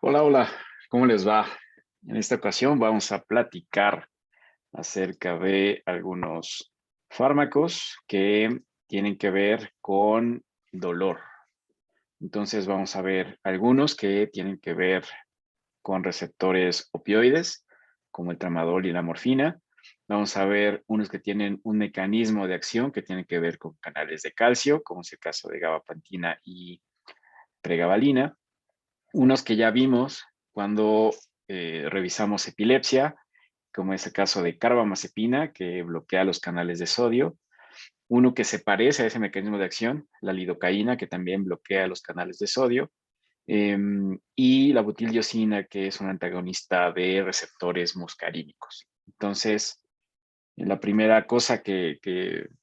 Hola, hola, ¿cómo les va? En esta ocasión vamos a platicar acerca de algunos fármacos que tienen que ver con dolor. Entonces vamos a ver algunos que tienen que ver con receptores opioides, como el tramadol y la morfina. Vamos a ver unos que tienen un mecanismo de acción que tienen que ver con canales de calcio, como es el caso de gabapentina y pregabalina. Unos que ya vimos cuando revisamos epilepsia, como es el caso de carbamazepina, que bloquea los canales de sodio. Uno que se parece a ese mecanismo de acción, la lidocaína, que también bloquea los canales de sodio. Y la butildiosina, que es un antagonista de receptores muscarínicos. Entonces, la primera cosa que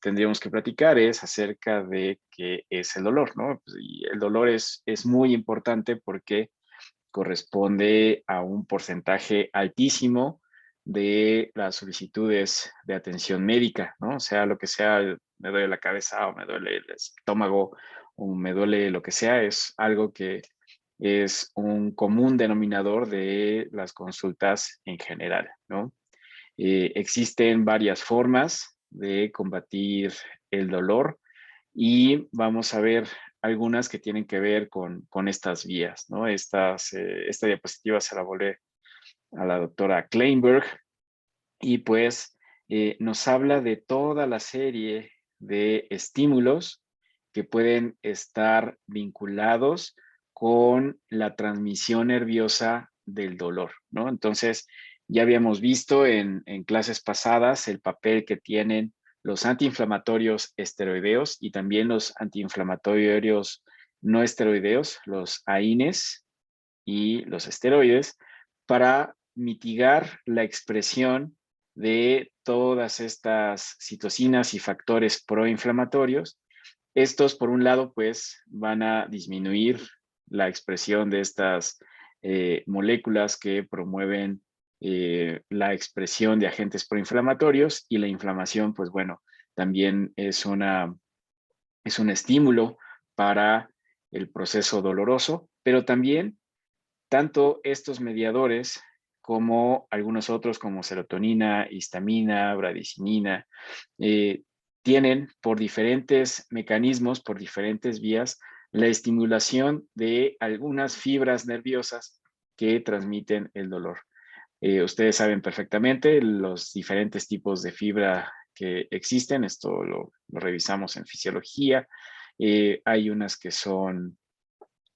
tendríamos que platicar es acerca de qué es el dolor, ¿no? Pues, y el dolor es muy importante porque corresponde a un porcentaje altísimo de las solicitudes de atención médica, ¿no? O sea, lo que sea, me duele la cabeza o me duele el estómago o me duele lo que sea, es algo que es un común denominador de las consultas en general, ¿no? Existen varias formas de combatir el dolor y vamos a ver algunas que tienen que ver con estas vías, ¿no? Esta diapositiva se la volé a la doctora Kleinberg y pues nos habla de toda la serie de estímulos que pueden estar vinculados con la transmisión nerviosa del dolor, ¿no? Entonces, ya habíamos visto en clases pasadas el papel que tienen los antiinflamatorios esteroideos y también los antiinflamatorios no esteroideos, los AINES y los esteroides, para mitigar la expresión de todas estas citocinas y factores proinflamatorios. Estos, por un lado, pues van a disminuir la expresión de estas moléculas que promueven la expresión de agentes proinflamatorios y la inflamación, pues bueno, también es un estímulo para el proceso doloroso, pero también tanto estos mediadores como algunos otros como serotonina, histamina, bradicinina, eh, tienen por diferentes mecanismos, por diferentes vías, la estimulación de algunas fibras nerviosas que transmiten el dolor. Ustedes saben perfectamente los diferentes tipos de fibra que existen, esto lo revisamos en fisiología. Hay unas que son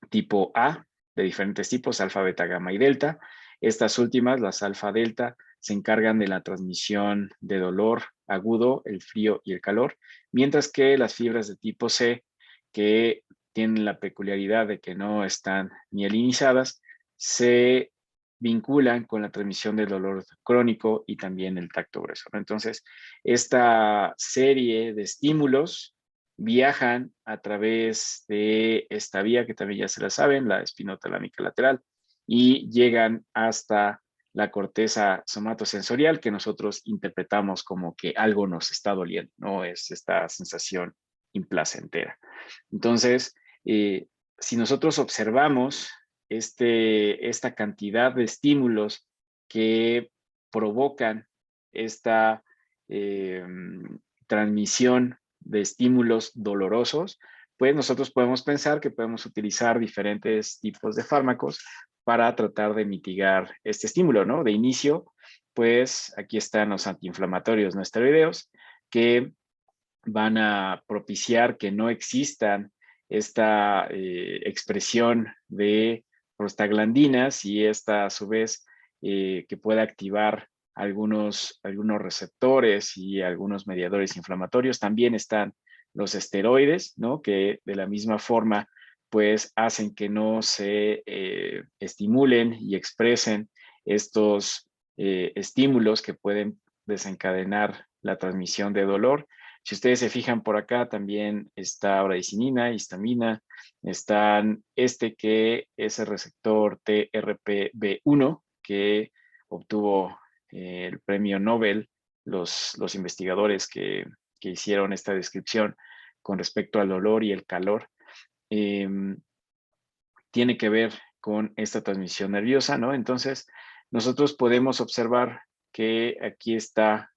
tipo A, de diferentes tipos, alfa, beta, gamma y delta. Estas últimas, las alfa, delta, se encargan de la transmisión de dolor agudo, el frío y el calor, mientras que las fibras de tipo C, que tienen la peculiaridad de que no están mielinizadas, se vinculan con la transmisión del dolor crónico y también el tacto grueso. Entonces, esta serie de estímulos viajan a través de esta vía que también ya se la saben, la espinotalámica lateral, y llegan hasta la corteza somatosensorial que nosotros interpretamos como que algo nos está doliendo, ¿no? Es esta sensación implacentera. Entonces, si nosotros observamos esta cantidad de estímulos que provocan esta eh, transmisión de estímulos dolorosos, pues nosotros podemos pensar que podemos utilizar diferentes tipos de fármacos para tratar de mitigar este estímulo, ¿no? De inicio, pues aquí están los antiinflamatorios no esteroideos que van a propiciar que no existan esta expresión de prostaglandinas y esta a su vez que pueda activar algunos receptores y algunos mediadores inflamatorios. También están los esteroides, ¿no? Que de la misma forma pues hacen que no se estimulen y expresen estos estímulos que pueden desencadenar la transmisión de dolor. Si ustedes se fijan por acá, también está bradicinina, histamina, están que es el receptor TRPV1, que obtuvo el premio Nobel, los investigadores que hicieron esta descripción con respecto al dolor y el calor. Eh, Tiene que ver con esta transmisión nerviosa, ¿no? Entonces, nosotros podemos observar que aquí está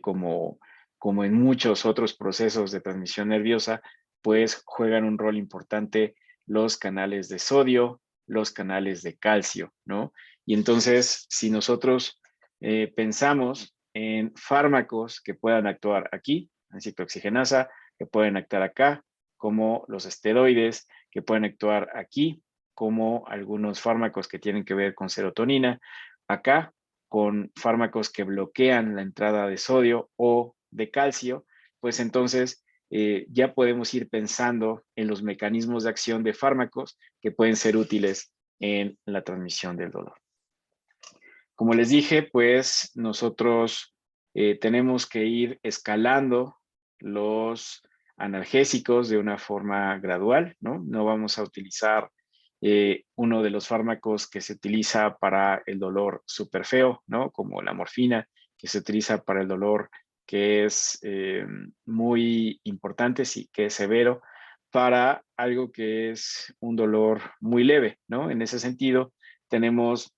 como en muchos otros procesos de transmisión nerviosa, pues juegan un rol importante los canales de sodio, los canales de calcio, ¿no? Y entonces, si nosotros pensamos en fármacos que puedan actuar aquí, en ciclooxigenasa, que pueden actuar acá, como los esteroides, que pueden actuar aquí, como algunos fármacos que tienen que ver con serotonina, acá, con fármacos que bloquean la entrada de sodio o de calcio, pues entonces ya podemos ir pensando en los mecanismos de acción de fármacos que pueden ser útiles en la transmisión del dolor. Como les dije, pues nosotros tenemos que ir escalando los analgésicos de una forma gradual, ¿no? No vamos a utilizar uno de los fármacos que se utiliza para el dolor súper feo, ¿no? Como la morfina, que se utiliza para el dolor que es muy importante, sí, que es severo, para algo que es un dolor muy leve, ¿no? En ese sentido, tenemos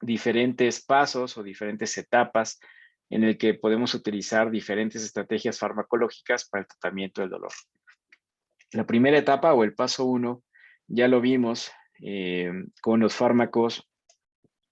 diferentes pasos o diferentes etapas en el que podemos utilizar diferentes estrategias farmacológicas para el tratamiento del dolor. La primera etapa o el paso 1 ya lo vimos con los fármacos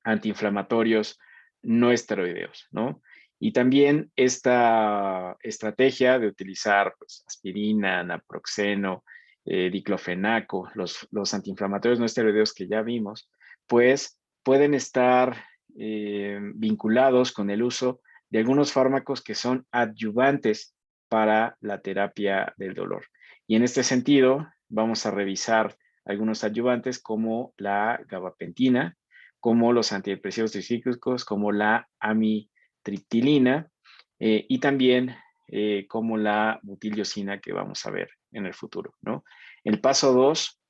antiinflamatorios no esteroideos, ¿no? Y también esta estrategia de utilizar pues, aspirina, naproxeno, diclofenaco, los antiinflamatorios no esteroideos que ya vimos, pues pueden estar vinculados con el uso de algunos fármacos que son adyuvantes para la terapia del dolor. Y en este sentido, vamos a revisar algunos adyuvantes como la gabapentina, como los antidepresivos tricíclicos, como la amitriptilina y también como la butilosina que vamos a ver en el futuro, ¿no? El paso 2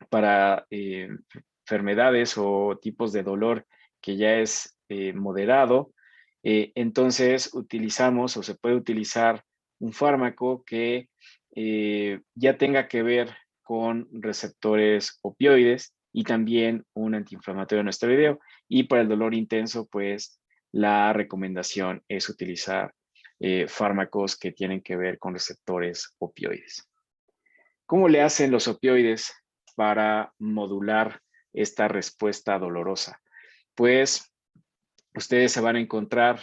para enfermedades o tipos de dolor que ya es moderado, entonces utilizamos o se puede utilizar un fármaco que ya tenga que ver con receptores opioides y también un antiinflamatorio no esteroideo. Y para el dolor intenso, pues la recomendación es utilizar fármacos que tienen que ver con receptores opioides. ¿Cómo le hacen los opioides para modular esta respuesta dolorosa? Pues ustedes se van a encontrar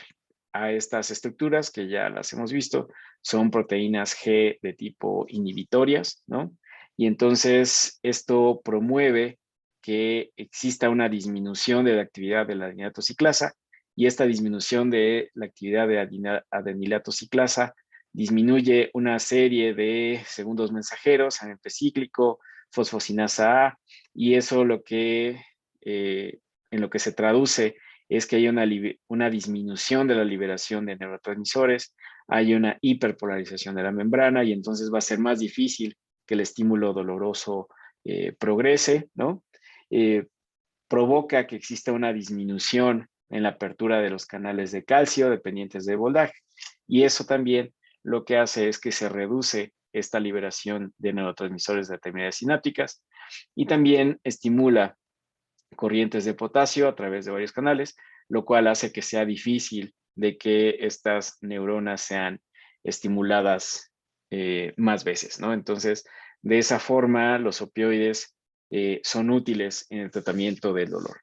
a estas estructuras que ya las hemos visto, son proteínas G de tipo inhibitorias, ¿no? Y entonces esto promueve que exista una disminución de la actividad de la adenilato ciclasa y esta disminución de la actividad de adenilato ciclasa disminuye una serie de segundos mensajeros, AMP cíclico, fosfocinasa A, y eso en lo que se traduce es que hay una disminución de la liberación de neurotransmisores, hay una hiperpolarización de la membrana y entonces va a ser más difícil que el estímulo doloroso progrese, ¿no? Provoca que exista una disminución en la apertura de los canales de calcio dependientes de voltaje y eso también lo que hace es que se reduce esta liberación de neurotransmisores de terminales sinápticas y también estimula corrientes de potasio a través de varios canales, lo cual hace que sea difícil de que estas neuronas sean estimuladas más veces, ¿no? Entonces, de esa forma, los opioides son útiles en el tratamiento del dolor.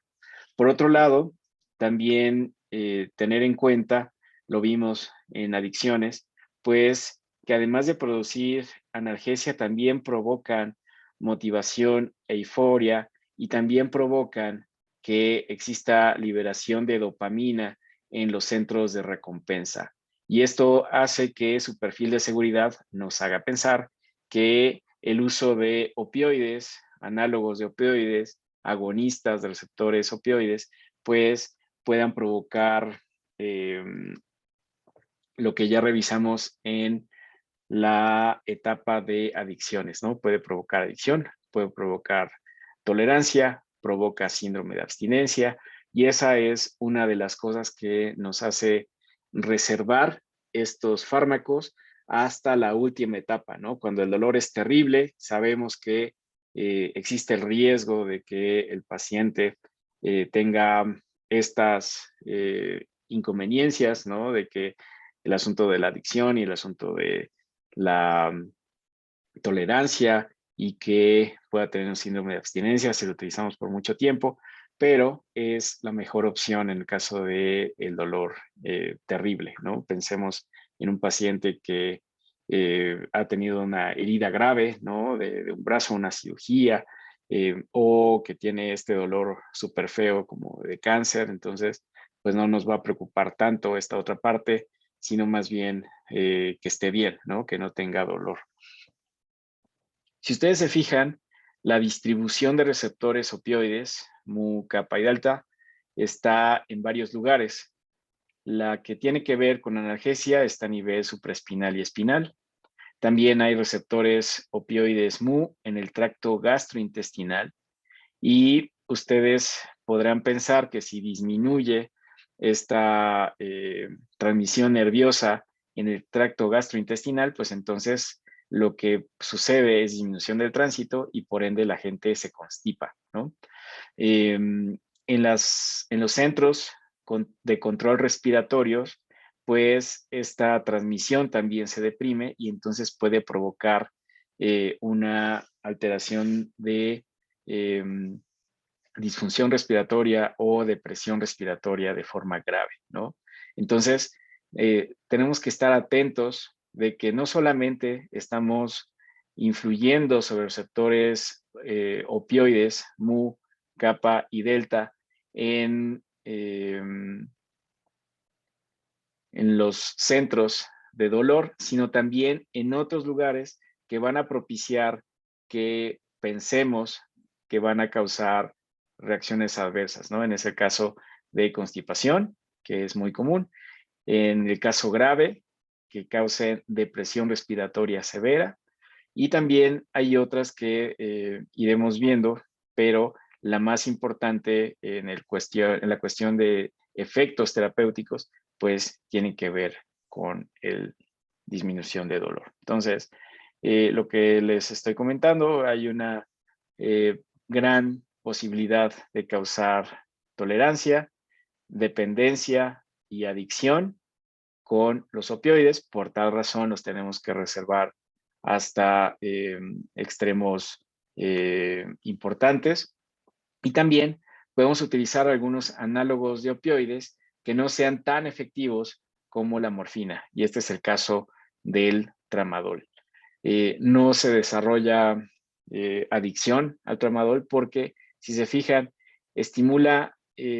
Por otro lado, también tener en cuenta, lo vimos en adicciones, pues que además de producir analgesia, también provocan motivación e euforia y también provocan que exista liberación de dopamina en los centros de recompensa. Y esto hace que su perfil de seguridad nos haga pensar que el uso de opioides, análogos de opioides, agonistas de receptores opioides, pues puedan provocar lo que ya revisamos en la etapa de adicciones, ¿no? Puede provocar adicción, puede provocar tolerancia, provoca síndrome de abstinencia y esa es una de las cosas que nos hace reservar estos fármacos hasta la última etapa, ¿no? Cuando el dolor es terrible, sabemos que existe el riesgo de que el paciente tenga estas inconveniencias, ¿no? De que el asunto de la adicción y el asunto de la tolerancia y que pueda tener un síndrome de abstinencia si lo utilizamos por mucho tiempo, pero es la mejor opción en el caso de el dolor terrible, ¿no? Pensemos en un paciente que ha tenido una herida grave, ¿no? De un brazo, una cirugía, o que tiene este dolor súper feo como de cáncer, entonces, pues no nos va a preocupar tanto esta otra parte, sino más bien que esté bien, ¿no? Que no tenga dolor. Si ustedes se fijan, la distribución de receptores opioides, mu, kappa y delta, está en varios lugares. La que tiene que ver con analgesia está a nivel supraespinal y espinal. También hay receptores opioides mu en el tracto gastrointestinal y ustedes podrán pensar que si disminuye esta transmisión nerviosa en el tracto gastrointestinal, pues entonces lo que sucede es disminución del tránsito y por ende la gente se constipa, ¿no? En los centros de control respiratorios, pues esta transmisión también se deprime y entonces puede provocar una alteración de disfunción respiratoria o depresión respiratoria de forma grave, ¿no? Entonces, tenemos que estar atentos de que no solamente estamos influyendo sobre receptores opioides, mu, kappa y delta en los centros de dolor, sino también en otros lugares que van a propiciar que pensemos que van a causar reacciones adversas, ¿no? En ese caso de constipación, que es muy común. En el caso grave, que cause depresión respiratoria severa. Y también hay otras que iremos viendo, pero la más importante en la cuestión de efectos terapéuticos, pues tienen que ver con el disminución de dolor. Entonces, lo que les estoy comentando, hay una gran posibilidad de causar tolerancia, dependencia y adicción con los opioides. Por tal razón, los tenemos que reservar hasta extremos importantes. Y también podemos utilizar algunos análogos de opioides que no sean tan efectivos como la morfina. Y este es el caso del tramadol. No se desarrolla adicción al tramadol porque, si se fijan, estimula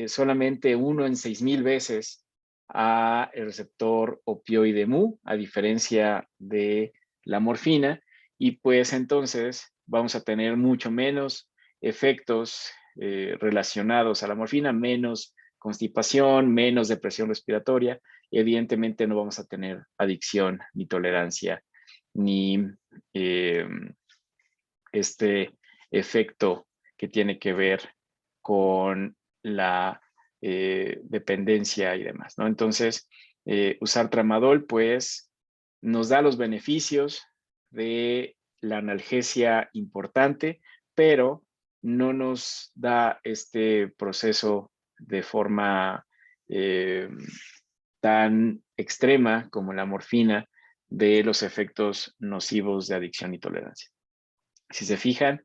solamente 1 en 6,000 veces a el receptor opioide mu, a diferencia de la morfina, y pues entonces vamos a tener mucho menos efectos relacionados a la morfina, menos constipación, menos depresión respiratoria, y evidentemente no vamos a tener adicción ni tolerancia ni eh, este efecto que tiene que ver con la dependencia y demás, ¿no? Entonces, usar tramadol, pues, nos da los beneficios de la analgesia importante, pero no nos da este proceso de forma tan extrema como la morfina de los efectos nocivos de adicción y tolerancia. Si se fijan,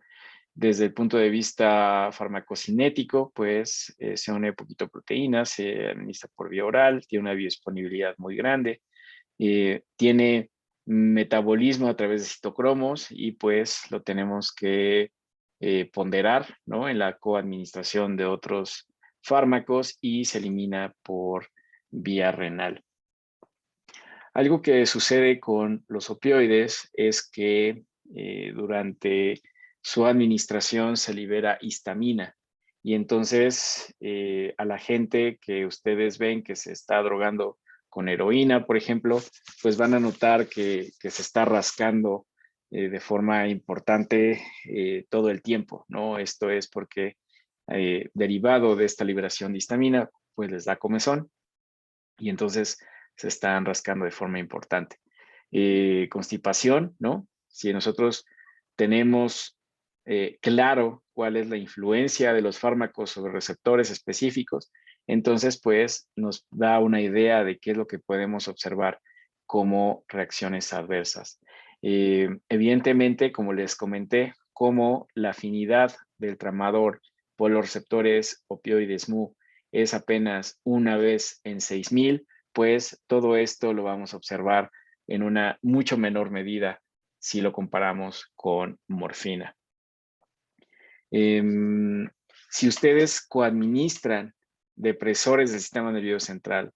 desde el punto de vista farmacocinético, pues se une poquito proteína, se administra por vía oral, tiene una biodisponibilidad muy grande, tiene metabolismo a través de citocromos y pues lo tenemos que ponderar, ¿no? En la coadministración de otros fármacos y se elimina por vía renal. Algo que sucede con los opioides es que durante su administración se libera histamina y entonces a la gente que ustedes ven que se está drogando con heroína, por ejemplo, pues van a notar que se está rascando de forma importante todo el tiempo, ¿no? Esto es porque derivado de esta liberación de histamina, pues les da comezón y entonces se están rascando de forma importante. Constipación, ¿no? Si nosotros tenemos claro cuál es la influencia de los fármacos sobre receptores específicos, entonces pues nos da una idea de qué es lo que podemos observar como reacciones adversas. Evidentemente, como les comenté, como la afinidad del tramador por los receptores opioides mu es apenas una vez en 6,000, pues todo esto lo vamos a observar en una mucho menor medida si lo comparamos con morfina. Si ustedes coadministran depresores del sistema nervioso central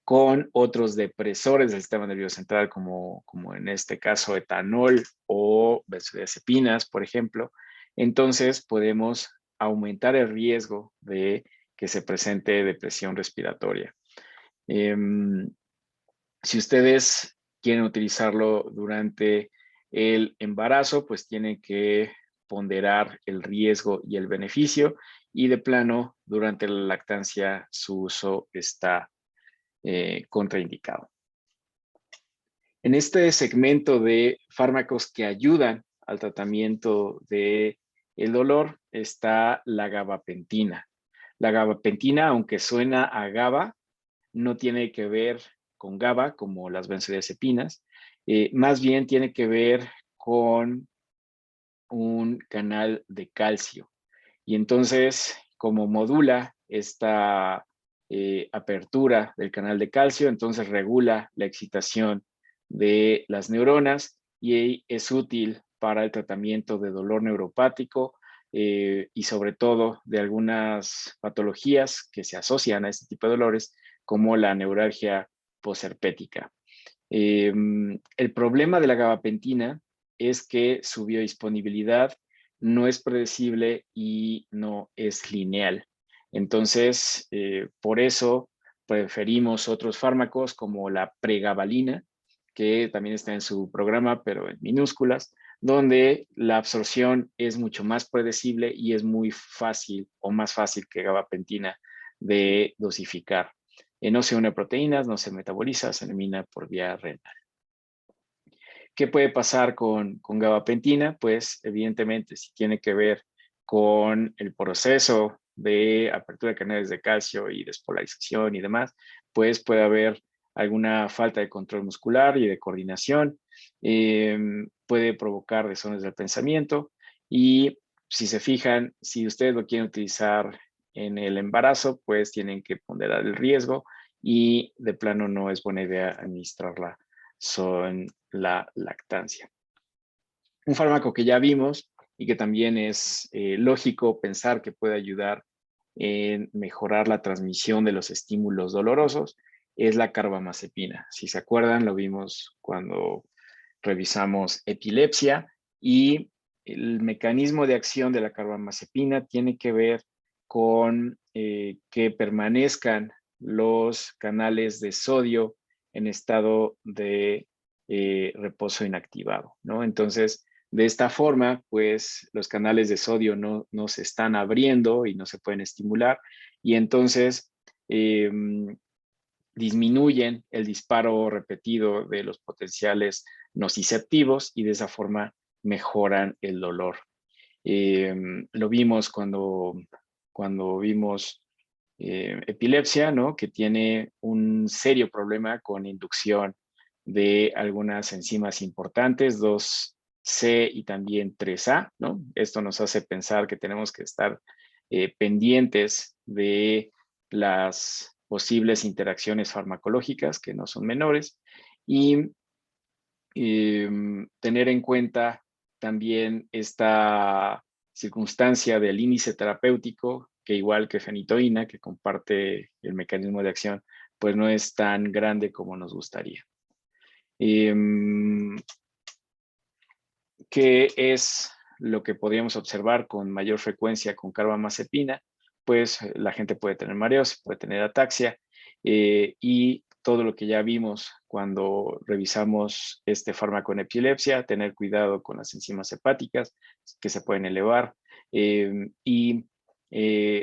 con otros depresores del sistema nervioso central, como en este caso etanol o benzodiazepinas, por ejemplo, entonces podemos aumentar el riesgo de que se presente depresión respiratoria. Si ustedes quieren utilizarlo durante el embarazo, pues tienen que ponderar el riesgo y el beneficio, y de plano, durante la lactancia, su uso está contraindicado. En este segmento de fármacos que ayudan al tratamiento del dolor está la gabapentina. La gabapentina, aunque suena a GABA, no tiene que ver con GABA como las benzodiazepinas, más bien tiene que ver con un canal de calcio. Y entonces, como modula esta apertura del canal de calcio, entonces regula la excitación de las neuronas y es útil para el tratamiento de dolor neuropático y sobre todo de algunas patologías que se asocian a este tipo de dolores, como la neuralgia posherpética. El problema de la gabapentina es que su biodisponibilidad no es predecible y no es lineal. Entonces, por eso preferimos otros fármacos como la pregabalina, que también está en su programa, pero en minúsculas, donde la absorción es mucho más predecible y es muy fácil o más fácil que gabapentina de dosificar. No se une a proteínas, no se metaboliza, se elimina por vía renal. ¿Qué puede pasar con gabapentina? Pues evidentemente si tiene que ver con el proceso de apertura de canales de calcio y despolarización y demás, pues puede haber alguna falta de control muscular y de coordinación, puede provocar desórdenes del pensamiento, y si se fijan, si ustedes lo quieren utilizar en el embarazo, pues tienen que ponderar el riesgo y de plano no es buena idea administrarla en la lactancia. Un fármaco que ya vimos y que también es lógico pensar que puede ayudar en mejorar la transmisión de los estímulos dolorosos es la carbamazepina. Si se acuerdan, lo vimos cuando revisamos epilepsia, y el mecanismo de acción de la carbamazepina tiene que ver con que permanezcan los canales de sodio en estado de reposo inactivado, ¿no? Entonces, de esta forma, pues los canales de sodio no se están abriendo y no se pueden estimular, y entonces disminuyen el disparo repetido de los potenciales nociceptivos y de esa forma mejoran el dolor. Lo vimos cuando vimos epilepsia, ¿no? Que tiene un serio problema con inducción de algunas enzimas importantes, 2C y también 3A, ¿no? Esto nos hace pensar que tenemos que estar pendientes de las posibles interacciones farmacológicas, que no son menores, y tener en cuenta también esta circunstancia del índice terapéutico, que igual que fenitoína, que comparte el mecanismo de acción, pues no es tan grande como nos gustaría. ¿Qué es lo que podríamos observar con mayor frecuencia con carbamazepina? Pues la gente puede tener mareos, puede tener ataxia, y todo lo que ya vimos cuando revisamos este fármaco en epilepsia, tener cuidado con las enzimas hepáticas que se pueden elevar, y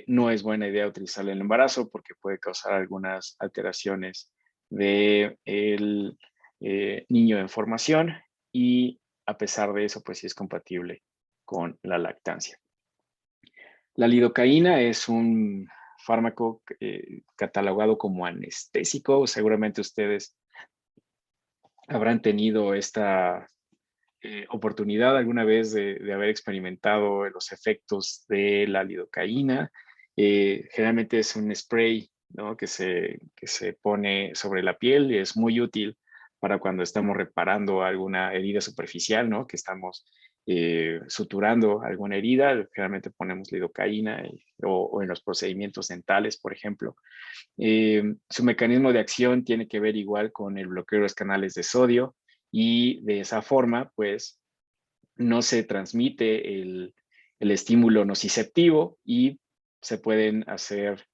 no es buena idea utilizarlo en el embarazo porque puede causar algunas alteraciones del niño en formación, y a pesar de eso, pues sí es compatible con la lactancia. La lidocaína es un fármaco catalogado como anestésico. Seguramente ustedes habrán tenido esta oportunidad alguna vez de haber experimentado los efectos de la lidocaína. Generalmente es un spray, ¿no? que se pone sobre la piel y es muy útil para cuando estamos reparando alguna herida superficial, ¿no? Que estamos suturando alguna herida. Generalmente ponemos lidocaína o en los procedimientos dentales, por ejemplo. Su mecanismo de acción tiene que ver igual con el bloqueo de los canales de sodio y de esa forma, pues, no se transmite el estímulo nociceptivo y se pueden hacer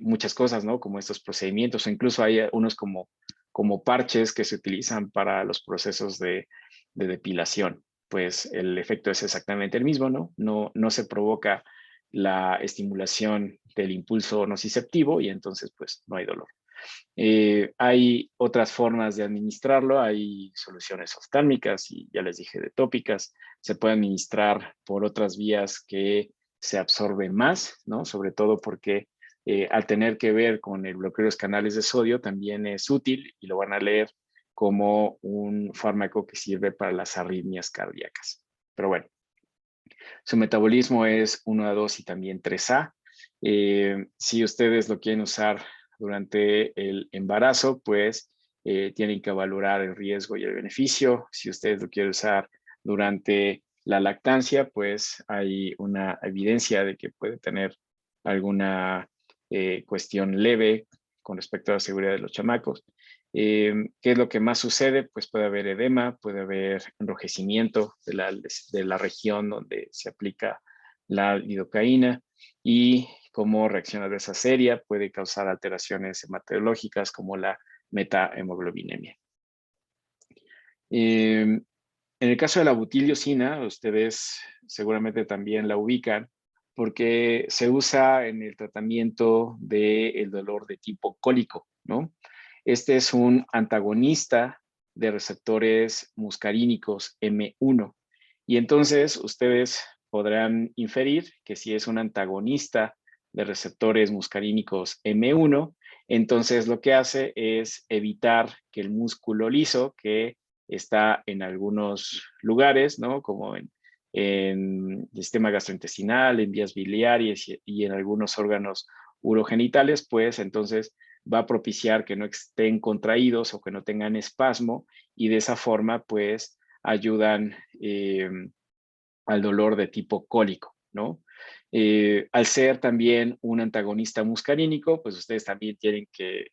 muchas cosas, ¿no? Como estos procedimientos, o incluso hay unos como parches que se utilizan para los procesos de depilación. Pues el efecto es exactamente el mismo, ¿no? No se provoca la estimulación del impulso nociceptivo y entonces pues no hay dolor. Hay otras formas de administrarlo, hay soluciones oftálmicas y ya les dije de tópicas, se puede administrar por otras vías que se absorbe más, ¿no? Sobre todo porque al tener que ver con el bloqueo de los canales de sodio también es útil y lo van a leer como un fármaco que sirve para las arritmias cardíacas. Pero bueno, su metabolismo es 1A2 y también 3A. Si ustedes lo quieren usar durante el embarazo, pues tienen que valorar el riesgo y el beneficio. Si ustedes lo quieren usar durante la lactancia, pues hay una evidencia de que puede tener alguna cuestión leve con respecto a la seguridad de los chamacos. ¿Qué es lo que más sucede? Pues puede haber edema, puede haber enrojecimiento de la región donde se aplica la lidocaína y cómo reacciona de esa serie puede causar alteraciones hematológicas como la metahemoglobinemia. En el caso de la butiliocina, ustedes seguramente también la ubican porque se usa en el tratamiento del dolor de tipo cólico, ¿no? Este es un antagonista de receptores muscarínicos M1. Y entonces ustedes podrán inferir que si es un antagonista de receptores muscarínicos M1, entonces lo que hace es evitar que el músculo liso, que está en algunos lugares, ¿no? Como en el sistema gastrointestinal, en vías biliares y en algunos órganos urogenitales, pues entonces va a propiciar que no estén contraídos o que no tengan espasmo y de esa forma pues ayudan al dolor de tipo cólico, ¿no? Al ser también un antagonista muscarínico, pues ustedes también tienen que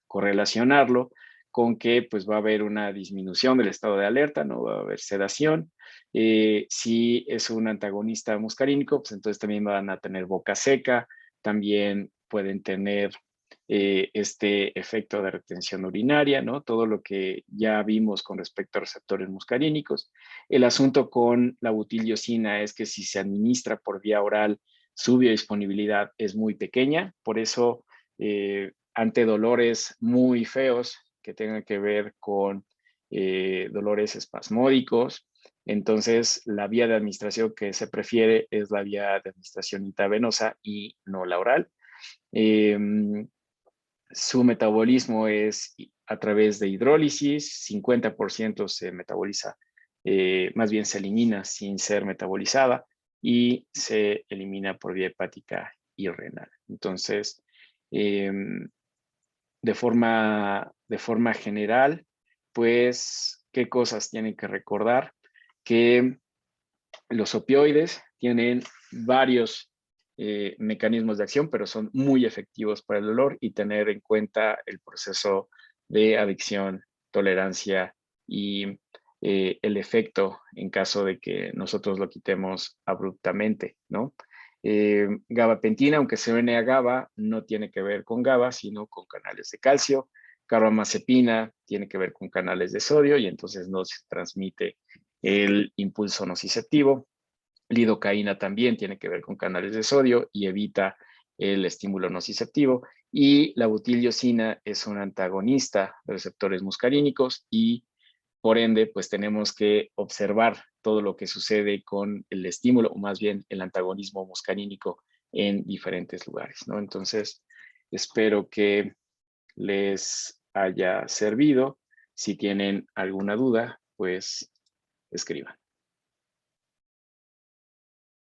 correlacionarlo con que pues va a haber una disminución del estado de alerta, no va a haber sedación. Si es un antagonista muscarínico, pues entonces también van a tener boca seca, también pueden tener este efecto de retención urinaria, ¿no? Todo lo que ya vimos con respecto a receptores muscarínicos. El asunto con la butiliocina es que si se administra por vía oral, su biodisponibilidad es muy pequeña, por eso ante dolores muy feos que tengan que ver con dolores espasmódicos, entonces la vía de administración que se prefiere es la vía de administración intravenosa y no la oral. Su metabolismo es a través de hidrólisis, 50% se metaboliza, más bien se elimina sin ser metabolizada y se elimina por vía hepática y renal. Entonces, de forma general, pues, ¿qué cosas tienen que recordar? Que los opioides tienen varios mecanismos de acción, pero son muy efectivos para el dolor y tener en cuenta el proceso de adicción, tolerancia y el efecto en caso de que nosotros lo quitemos abruptamente, ¿no? Gabapentina, aunque se une a GABA, no tiene que ver con GABA, sino con canales de calcio. Carbamazepina tiene que ver con canales de sodio y entonces no se transmite el impulso nociceptivo. Lidocaína también tiene que ver con canales de sodio y evita el estímulo nociceptivo. Y la butiliocina es un antagonista de receptores muscarínicos y por ende, pues tenemos que observar todo lo que sucede con el estímulo, o más bien el antagonismo muscarínico en diferentes lugares, ¿no? Entonces, espero que les haya servido. Si tienen alguna duda, pues escriban.